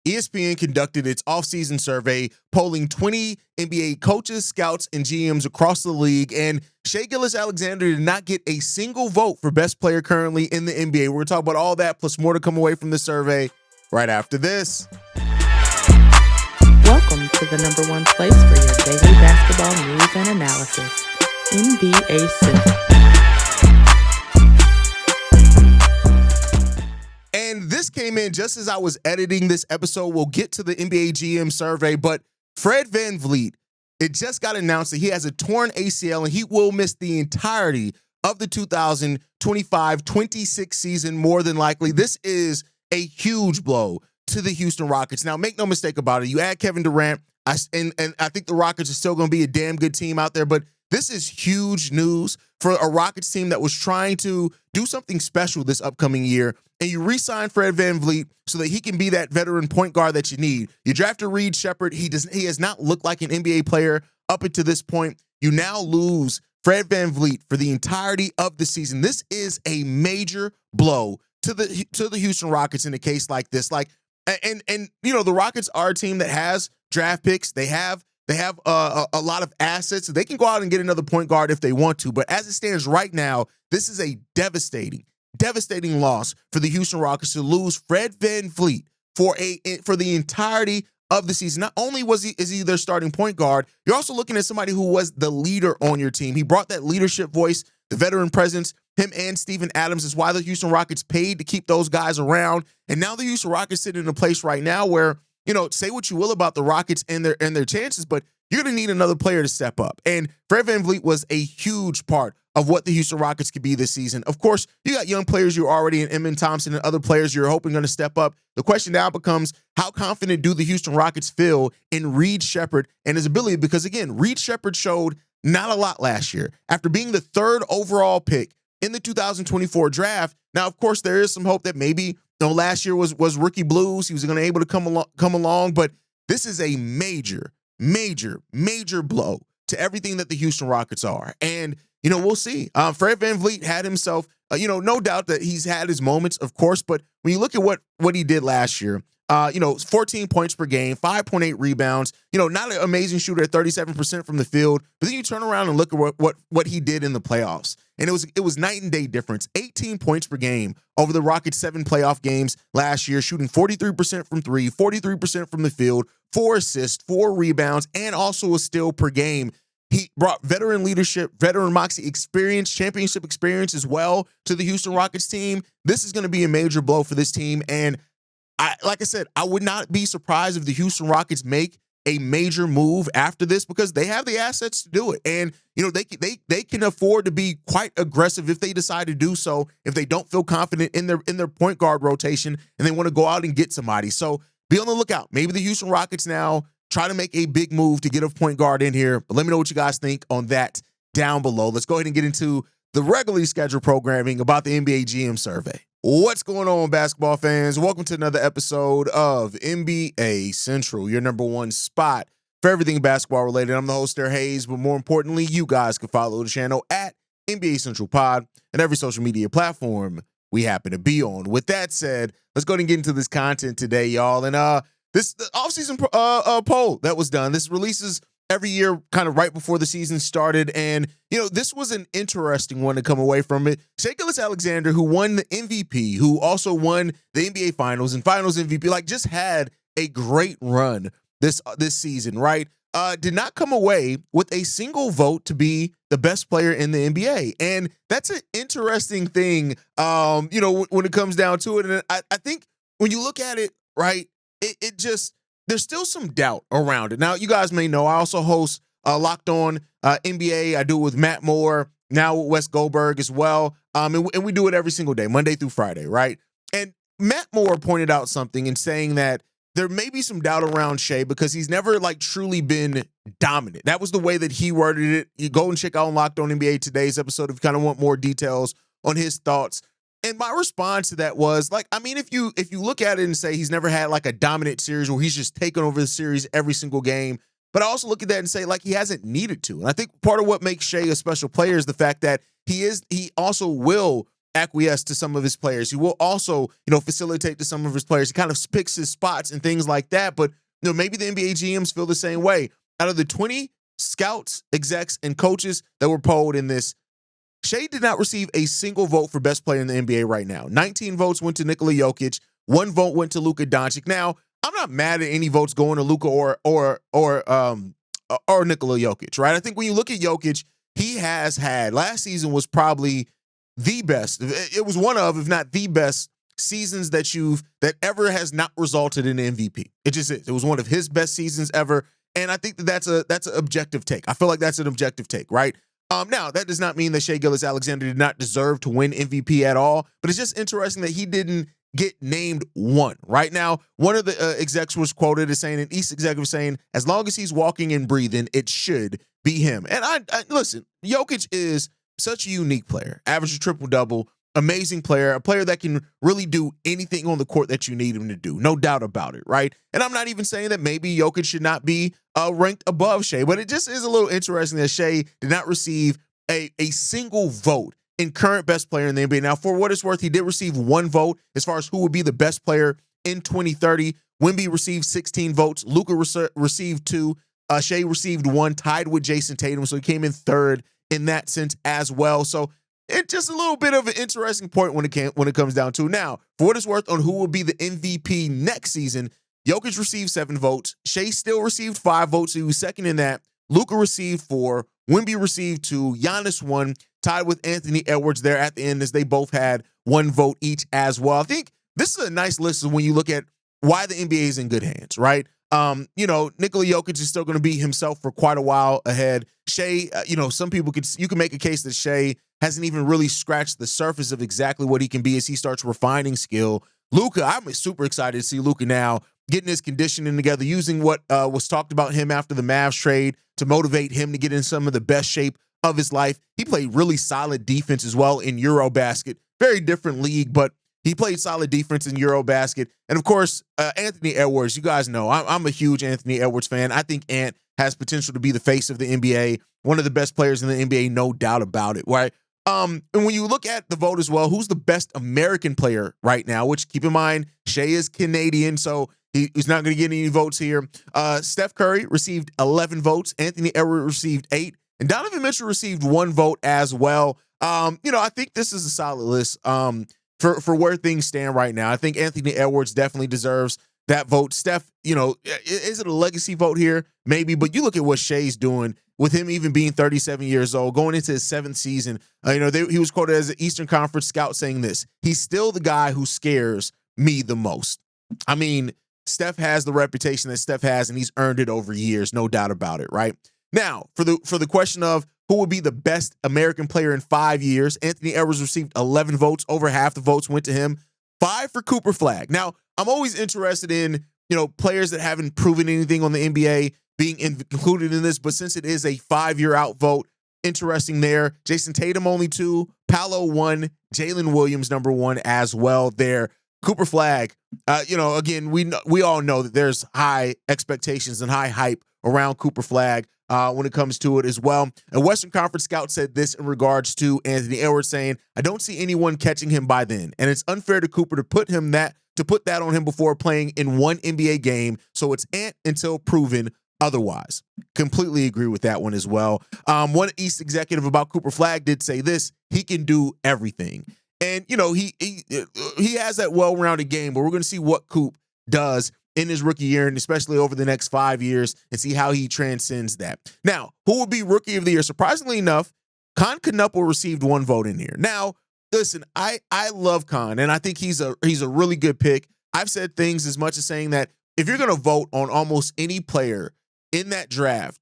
ESPN conducted its offseason survey, polling 20 NBA coaches, scouts, and GMs across the league, and Shai Gilgeous-Alexander did not get a single vote for best player currently in the NBA. We're going to talk about all that, plus more to come away from the survey right after this. Welcome to the number one place for your daily basketball news and analysis, NBA Central. And this came in just as I was editing this episode. We'll get to the NBA GM survey, but Fred VanVleet, it just got announced that he has a torn ACL and he will miss the entirety of the 2025-26 season, more than likely. This is a huge blow to the Houston Rockets. Now, make no mistake about it. You add Kevin Durant, and I think the Rockets are still going to be a damn good team out there, but this is huge news for a Rockets team that was trying to do something special this upcoming year. And you re-sign Fred VanVleet so that he can be that veteran point guard that you need. You drafted Reed Sheppard. He has not looked like an NBA player up until this point. You now lose Fred VanVleet for the entirety of the season. This is a major blow to the Houston Rockets in a case like this. And you know, the Rockets are a team that has draft picks. They have a lot of assets. So they can go out and get another point guard if they want to. But as it stands right now, this is a devastating loss for the Houston Rockets to lose Fred VanVleet for the entirety of the season. Not only is he their starting point guard, you're also looking at somebody who was the leader on your team. He brought that leadership voice, the veteran presence. Him and Steven Adams is why the Houston Rockets paid to keep those guys around. And now the Houston Rockets sit in a place right now where, you know, say what you will about the Rockets and their chances, but you're going to need another player to step up. And Fred VanVleet was a huge part of what the Houston Rockets could be this season. Of course, you got young players you're already in Emmitt Thompson and other players you're hoping going to step up. The question now becomes, how confident do the Houston Rockets feel in Reed Sheppard and his ability? Because again, Reed Sheppard showed not a lot last year. After being the third overall pick in the 2024 draft, now, of course, there is some hope that maybe, you know, last year was rookie blues. He was going to able to come along, but this is a major blow to everything that the Houston Rockets are. And, you know, we'll see. Fred VanVleet had himself, no doubt that he's had his moments, of course, but when you look at what he did last year, 14 points per game, 5.8 rebounds, not an amazing shooter at 37% from the field, but then you turn around and look at what he did in the playoffs. And it was night and day difference. 18 points per game over the Rockets' 7 playoff games last year, shooting 43% from three, 43% from the field, 4 assists, 4 rebounds, and also a steal per game. He brought veteran leadership, veteran moxie experience, championship experience as well to the Houston Rockets team. This is going to be a major blow for this team. And like I said, I would not be surprised if the Houston Rockets make a major move after this, because they have the assets to do it. And, they can afford to be quite aggressive if they decide to do so, if they don't feel confident in their point guard rotation and they want to go out and get somebody. So be on the lookout. Maybe the Houston Rockets now try to make a big move to get a point guard in here. But let me know what you guys think on that down below. Let's go ahead and get into the regularly scheduled programming about the NBA GM survey. What's going on, basketball fans? Welcome to another episode of NBA Central, your number one spot for everything basketball related. I'm the host there, Hayes, but more importantly, you guys can follow the channel at NBA Central Pod and every social media platform we happen to be on. With that said, let's go ahead and get into this content today, y'all. And the offseason poll that was done. This releases every year kind of right before the season started. And, this was an interesting one to come away from it. Shai Gilgeous-Alexander, who won the MVP, who also won the NBA Finals and Finals MVP, just had a great run this season, right? Did not come away with a single vote to be the best player in the NBA. And that's an interesting thing, when it comes down to it. And I think when you look at it, right, it just, there's still some doubt around it. Now, you guys may know I also host Locked On NBA. I do it with Matt Moore, now with Wes Goldberg as well. And we do it every single day, Monday through Friday, right? And Matt Moore pointed out something in saying that there may be some doubt around Shai because he's never truly been dominant. That was the way that he worded it. You go and check out Locked On NBA today's episode if you kind of want more details on his thoughts. And my response to that was if you look at it and say he's never had a dominant series where he's just taken over the series every single game, but I also look at that and say he hasn't needed to. And I think part of what makes Shai a special player is the fact that he also will acquiesce to some of his players. He will also, facilitate to some of his players. He kind of picks his spots and things like that. But, maybe the NBA GMs feel the same way. Out of the 20 scouts, execs, and coaches that were polled in this, Shai did not receive a single vote for best player in the NBA right now. 19 votes went to Nikola Jokić. 1 vote went to Luka Doncic. Now, I'm not mad at any votes going to Luka or Nikola Jokić, right? I think when you look at Jokić, he has had, last season was probably the best. It was one of, if not the best seasons that ever has not resulted in an MVP. It just is. It was one of his best seasons ever. And I think that's an objective take. I feel like that's an objective take, right? Now, that does not mean that Shai Gilgeous-Alexander did not deserve to win MVP at all, but it's just interesting that he didn't get named one. Right now, one of the execs was quoted as saying, an East executive was saying, as long as he's walking and breathing, it should be him. And I listen, Jokić is such a unique player, average a triple-double, amazing player, a player that can really do anything on the court that you need him to do. No doubt about it, right? And I'm not even saying that maybe Jokić should not be ranked above Shai, but it just is a little interesting that Shai did not receive a single vote in current best player in the NBA. Now, for what it's worth, he did receive 1 vote as far as who would be the best player in 2030. Wemby received 16 votes. Luka received 2. Shai received 1, tied with Jason Tatum, so he came in third in that sense as well. So it's just a little bit of an interesting point when it comes down to. Now, for what it's worth on who will be the MVP next season, Jokić received 7 votes. Shai still received 5 votes. So he was second in that. Luka received 4. Wemby received 2. Giannis 1, tied with Anthony Edwards there at the end as they both had 1 vote each as well. I think this is a nice list when you look at why the NBA is in good hands, right? Nikola Jokić is still going to be himself for quite a while ahead. Shai, some people you can make a case that Shai hasn't even really scratched the surface of exactly what he can be as he starts refining skill. Luka, I'm super excited to see Luka now getting his conditioning together, using what was talked about him after the Mavs trade to motivate him to get in some of the best shape of his life. He played really solid defense as well in Eurobasket. Very different league, but he played solid defense in Eurobasket. And of course, Anthony Edwards, you guys know, I'm a huge Anthony Edwards fan. I think Ant has potential to be the face of the NBA, one of the best players in the NBA, no doubt about it, right? And when you look at the vote as well, who's the best American player right now, which keep in mind, Shai is Canadian, so he's not going to get any votes here. Steph Curry received 11 votes. Anthony Edwards received 8. And Donovan Mitchell received 1 vote as well. I think this is a solid list for where things stand right now. I think Anthony Edwards definitely deserves that vote. Steph, is it a legacy vote here? Maybe, but you look at what Shai's doing with him even being 37 years old, going into his 7th season. He was quoted as an Eastern Conference scout saying this: he's still the guy who scares me the most. I mean, Steph has the reputation that Steph has, and he's earned it over years, no doubt about it, right? Now, for the question of who would be the best American player in 5 years, Anthony Edwards received 11 votes. Over half the votes went to him. 5 for Cooper Flagg. Now, I'm always interested in, players that haven't proven anything on the NBA being included in this, but since it is a 5-year out vote, interesting there. Jason Tatum only 2, Paolo 1, Jalen Williams number 1 as well there. Cooper Flagg, again, we all know that there's high expectations and high hype around Cooper Flagg when it comes to it as well. A Western Conference scout said this in regards to Anthony Edwards, saying, I don't see anyone catching him by then, and it's unfair to Cooper to put that on him before playing in one NBA game, so it's Ant until proven otherwise. Completely agree with that one as well. One East executive about Cooper Flagg did say this: he can do everything. And, he has that well-rounded game, but we're going to see what Coop does in his rookie year and especially over the next 5 years and see how he transcends that. Now, who will be rookie of the year? Surprisingly enough, Con Knuppel received 1 vote in here. Now, listen, I love Con, and I think he's a really good pick. I've said things as much as saying that if you're going to vote on almost any player in that draft,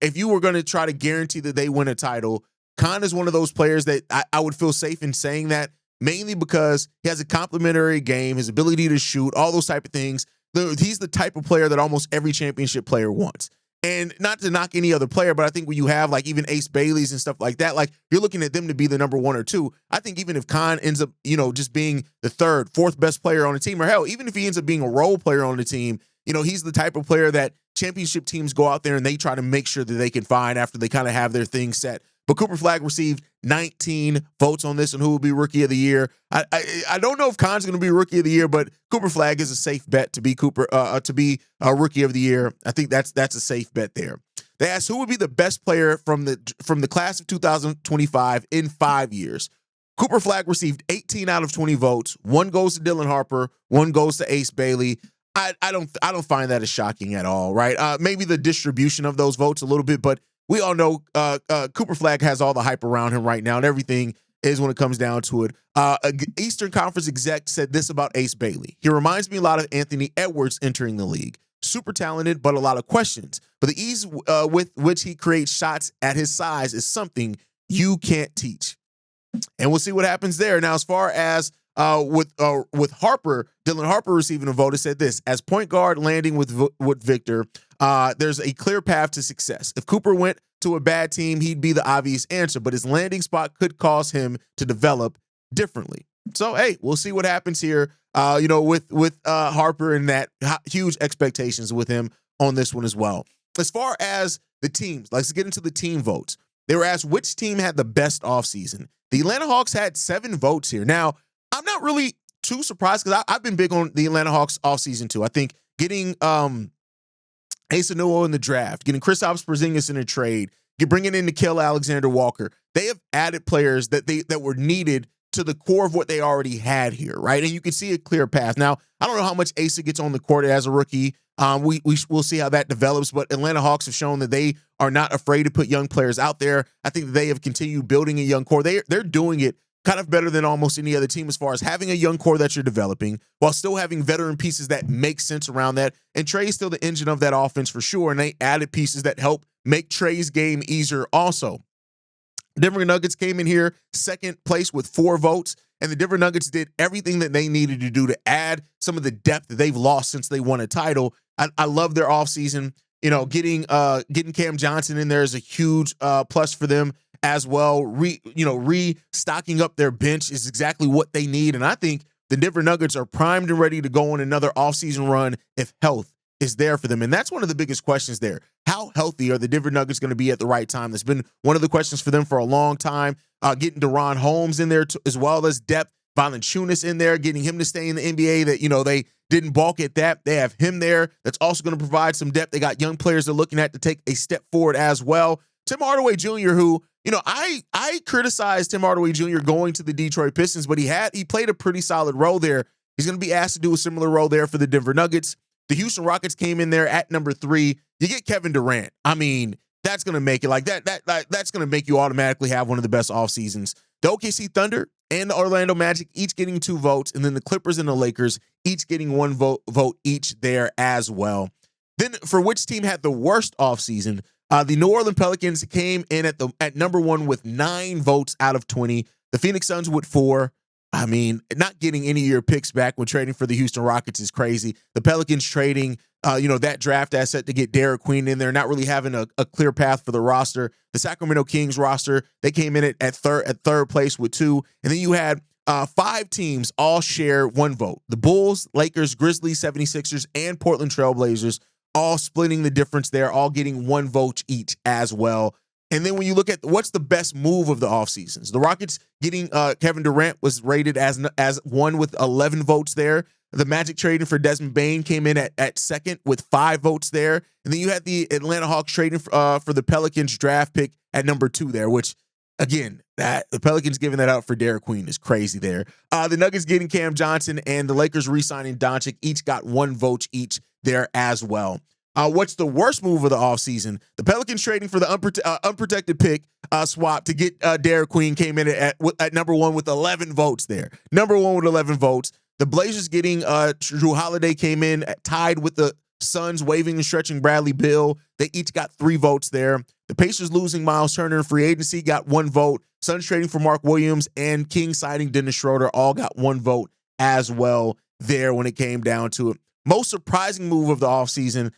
if you were going to try to guarantee that they win a title, Con is one of those players that I would feel safe in saying that, mainly because he has a complementary game, his ability to shoot, all those type of things. He's the type of player that almost every championship player wants. And not to knock any other player, but I think when you have like even Ace Baileys and stuff like that, like you're looking at them to be the number 1 or 2. I think even if Con ends up, just being the 3rd, 4th best player on the team, or hell, even if he ends up being a role player on the team, he's the type of player that championship teams go out there and they try to make sure that they can find after they kind of have their thing set. But Cooper Flagg received 19 votes on this and who will be Rookie of the Year. I don't know if Khan's going to be Rookie of the Year, but Cooper Flagg is a safe bet to be a Rookie of the Year. I think that's a safe bet there. They asked who would be the best player from the class of 2025 in 5 years. Cooper Flagg received 18 out of 20 votes. One goes to Dylan Harper. One goes to Ace Bailey. I don't find that as shocking at all, right? Maybe the distribution of those votes a little bit, but we all know Cooper Flagg has all the hype around him right now, and everything is when it comes down to it. Eastern Conference exec said this about Ace Bailey. He reminds me a lot of Anthony Edwards entering the league. Super talented, but a lot of questions. But the ease with which he creates shots at his size is something you can't teach. And we'll see what happens there. Now, as far as with Harper, Dylan Harper receiving a vote, it said this: as point guard landing with Victor, there's a clear path to success. If Cooper went to a bad team, he'd be the obvious answer, but his landing spot could cause him to develop differently. So, hey, we'll see what happens here. With Harper and that huge expectations with him on this one as well. As far as the teams, let's get into the team votes. They were asked which team had the best offseason. The Atlanta Hawks had 7 votes here. Now, I'm not really too surprised because I've been big on the Atlanta Hawks offseason too. I think getting Asa Noah in the draft, getting Kristaps Porzingis in a trade, bringing in Nikola Alexander-Walker, they have added players that were needed to the core of what they already had here, right? And you can see a clear path. Now, I don't know how much Asa gets on the court as a rookie. We'll see how that develops, but Atlanta Hawks have shown that they are not afraid to put young players out there. I think that they have continued building a young core. They're doing it kind of better than almost any other team as far as having a young core that you're developing while still having veteran pieces that make sense around that. And Trey's still the engine of that offense for sure, and they added pieces that help make Trey's game easier also. Denver Nuggets came in here second place with 4 votes, and the Denver Nuggets did everything that they needed to do to add some of the depth that they've lost since they won a title. I love their offseason. Getting Cam Johnson in there is a huge plus for them as well. Restocking up their bench is exactly what they need, and I think the Denver Nuggets are primed and ready to go on another offseason run if health is there for them. And that's one of the biggest questions there. How healthy are the Denver Nuggets going to be at the right time? That's been one of the questions for them for a long time. Getting Deron Holmes in there as well as depth, Valanciunas in there, getting him to stay in the NBA that, they didn't balk at that. They have him there. That's also going to provide some depth. They got young players they're looking at to take a step forward as well. Tim Hardaway Jr., who, I criticized Tim Hardaway Jr. going to the Detroit Pistons, but he played a pretty solid role there. He's going to be asked to do a similar role there for the Denver Nuggets. The Houston Rockets came in there at number 3. You get Kevin Durant. I mean, that's going to make it like that. That's going to make you automatically have one of the best off seasons. The OKC Thunder and the Orlando Magic each getting 2 votes, and then the Clippers and the Lakers each getting 1 vote each there as well. Then for which team had the worst offseason, the New Orleans Pelicans came in at number 1 with 9 votes out of 20. The Phoenix Suns with 4. I mean, not getting any of your picks back when trading for the Houston Rockets is crazy. The Pelicans trading, that draft asset to get Derek Queen in there, not really having a clear path for the roster. The Sacramento Kings roster, they came in at third place with 2. And then you had 5 teams all share 1 vote. The Bulls, Lakers, Grizzlies, 76ers, and Portland Trailblazers all splitting the difference there, all getting 1 vote each as well. And then when you look at what's the best move of the offseasons, the Rockets getting Kevin Durant was rated as 1 with 11 votes there. The Magic trading for Desmond Bane came in at second with 5 votes there. And then you had the Atlanta Hawks trading for the Pelicans draft pick at number 2 there, which, again, that the Pelicans giving that out for Derek Queen is crazy there. The Nuggets getting Cam Johnson and the Lakers re-signing Doncic each got 1 vote each there as well. What's the worst move of the offseason? The Pelicans trading for the unprotected pick swap to get Derek Queen came in at number 1 with 11 votes there. Number 1 with 11 votes. The Blazers getting Drew Holiday came in tied with the Suns waving and stretching Bradley Beal. They each got 3 votes there. The Pacers losing Miles Turner in free agency got 1 vote. Suns trading for Mark Williams and Kings signing Dennis Schroeder all got 1 vote as well there when it came down to it. Most surprising move of the offseason,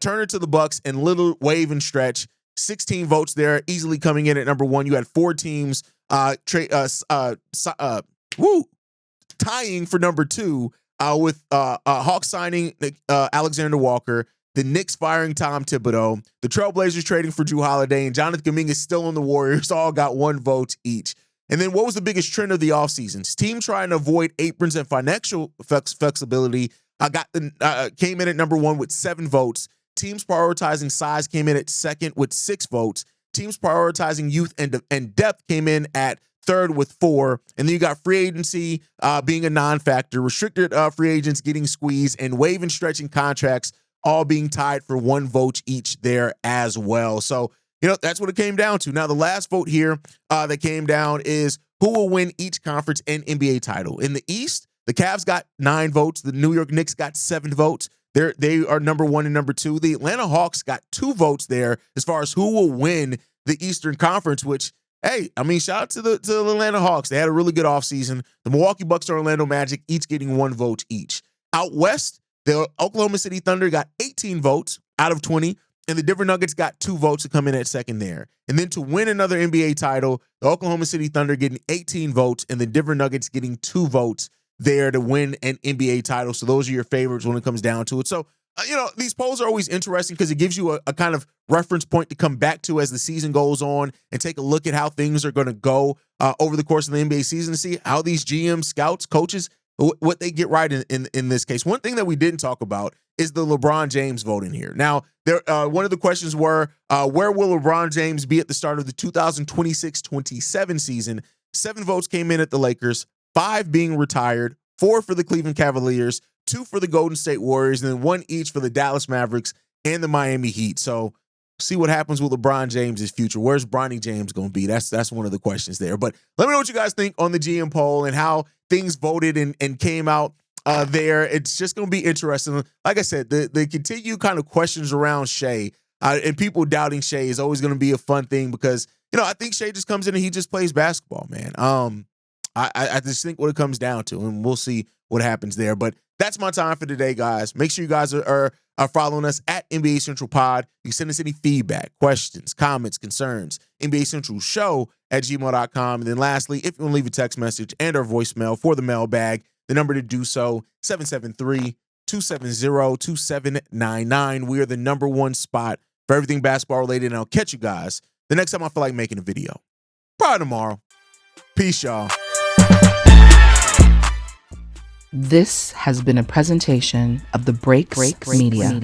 Turner to the Bucks and little wave and stretch, 16 votes there, easily coming in at number 1. You had 4 teams tying for number 2 with Hawks signing Alexander Walker, the Knicks firing Tom Thibodeau, the Trailblazers trading for Jrue Holiday, and Jonathan Kuminga still on the Warriors all got 1 vote each. And then what was the biggest trend of the offseason? Teams trying to avoid aprons and financial flexibility came in at number 1 with 7 votes. Teams prioritizing size came in at second with 6 votes. Teams prioritizing youth and depth came in at third with 4. And then you got free agency being a non-factor, restricted free agents getting squeezed, and wave and stretching contracts all being tied for 1 vote each there as well. So, that's what it came down to. Now, the last vote here that came down is who will win each conference and NBA title. In the East, the Cavs got 9 votes. The New York Knicks got 7 votes. They are number 1 and number 2. The Atlanta Hawks got 2 votes there as far as who will win the Eastern Conference, which, hey, shout out to the Atlanta Hawks. They had a really good offseason. The Milwaukee Bucks and Orlando Magic each getting 1 vote each. Out West, the Oklahoma City Thunder got 18 votes out of 20, and the Denver Nuggets got 2 votes to come in at second there. And then to win another NBA title, the Oklahoma City Thunder getting 18 votes, and the Denver Nuggets getting 2 votes there to win an NBA title. So those are your favorites when it comes down to it. So, these polls are always interesting because it gives you a kind of reference point to come back to as the season goes on and take a look at how things are going to go over the course of the NBA season to see how these GMs, scouts, coaches, what they get right in this case. One thing that we didn't talk about is the LeBron James vote in here. Now, one of the questions were, where will LeBron James be at the start of the 2026-27 season? 7 votes came in at the Lakers, 5 being retired, 4 for the Cleveland Cavaliers, 2 for the Golden State Warriors, and then 1 each for the Dallas Mavericks and the Miami Heat. So see what happens with LeBron James' future. Where's Bronny James going to be? That's one of the questions there. But let me know what you guys think on the GM poll and how things voted and came out there. It's just going to be interesting. Like I said, the continued kind of questions around Shai and people doubting Shai is always going to be a fun thing because, I think Shai just comes in and he just plays basketball, man. I just think what it comes down to, and we'll see what happens there. But that's my time for today, guys. Make sure you guys are following us at NBA Central Pod. You can send us any feedback, questions, comments, concerns, NBA Central Show at gmail.com. And then lastly, if you want to leave a text message and our voicemail for the mailbag, the number to do so, 773-270-2799. We are the number 1 spot for everything basketball related. And I'll catch you guys the next time I feel like making a video. Probably tomorrow. Peace, y'all. This has been a presentation of the Breaks Media.